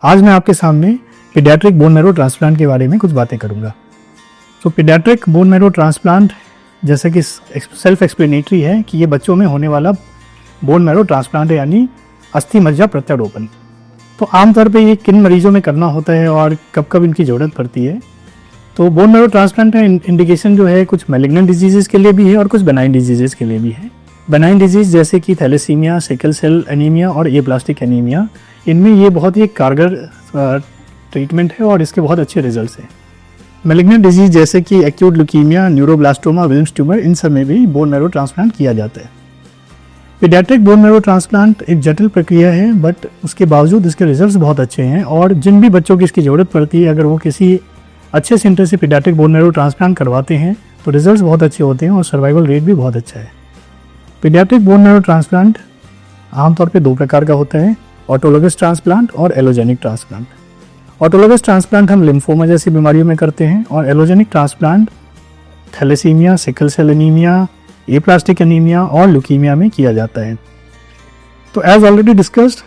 आज मैं आपके सामने पीडियाट्रिक बोन मैरो ट्रांसप्लांट के बारे में कुछ बातें करूंगा। तो पीडियाट्रिक बोन मैरो ट्रांसप्लांट जैसे कि सेल्फ एक्सप्लेनेटरी है कि ये बच्चों में होने वाला बोन मैरो ट्रांसप्लांट है, यानी अस्थि मज्जा प्रत्यारोपण। तो आमतौर पे ये किन मरीजों में करना होता है और कब कब इनकी ज़रूरत पड़ती है। तो बोन मैरो ट्रांसप्लांट का इंडिकेशन जो है कुछ मैलिग्नेंट डिजीज़ के लिए भी है और कुछ बेनाइन डिजीज़ के लिए भी है। बेनाइन डिजीज़ जैसे कि थैलेसीमिया, सिकल सेल एनीमिया और एप्लास्टिक एनीमिया, इनमें ये बहुत ही कारगर ट्रीटमेंट है और इसके बहुत अच्छे रिजल्ट्स हैं। मैलिग्नेंट डिजीज़ जैसे कि acute leukaemia, neuroblastoma, Wilms tumour, इन सब में भी बोन मैरो ट्रांसप्लांट किया जाता है। पीडियाट्रिक बोन मैरो ट्रांसप्लांट एक जटिल प्रक्रिया है, बट उसके बावजूद इसके रिजल्ट्स बहुत अच्छे हैं और जिन भी बच्चों की इसकी ज़रूरत पड़ती है, अगर वो किसी अच्छे सेंटर से पीडियाट्रिक बोन मैरो ट्रांसप्लांट करवाते हैं तो रिजल्ट्स बहुत अच्छे होते हैं और सर्वाइवल रेट भी बहुत अच्छा है। पीडियाट्रिक बोन मैरो ट्रांसप्लांट आमतौर पे दो प्रकार का होता है, ऑटोलोगस ट्रांसप्लांट और एलोजेनिक ट्रांसप्लांट। ऑटोलोगस ट्रांसप्लांट हम लिम्फोमा जैसी बीमारियों में करते हैं और allogenic transplant thalassemia, sickle cell anemia, aplastic anemia और ल्यूकीमिया में किया जाता है। तो as already discussed,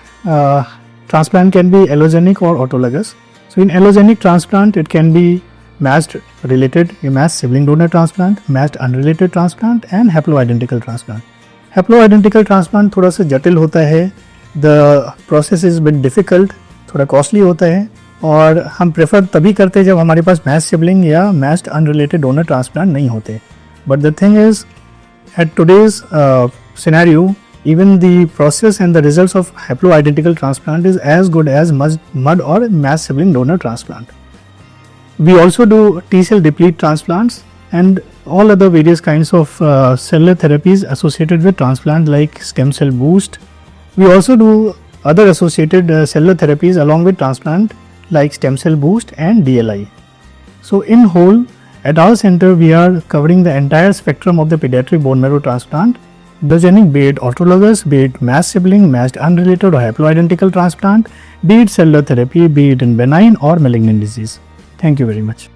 transplant can be allogenic और autologous. So in allogenic transplant, it can be matched related, a matched sibling donor transplant, matched unrelated transplant and haploidentical transplant. Haploidentical transplant थोड़ा सा जटिल होता है, the process is bit difficult, थोड़ा costly होता है और हम प्रेफर तभी करते हैं जब हमारे पास matched sibling या matched unrelated donor transplant नहीं होते। But the thing is, at today's scenario, even the process and the results of haploidentical transplant is as good as mud or matched sibling donor transplant. We also do T-cell deplete transplants and all other various kinds of cellular therapies associated with transplant like stem cell boost. We also do other associated cellular therapies along with transplant like stem cell boost and DLI. So in whole, at our center we are covering the entire spectrum of the pediatric bone marrow transplant, allogenic, be it autologous, be it matched sibling, matched unrelated or haploidentical transplant, be it cellular therapy, be it in benign or malignant disease. Thank you very much.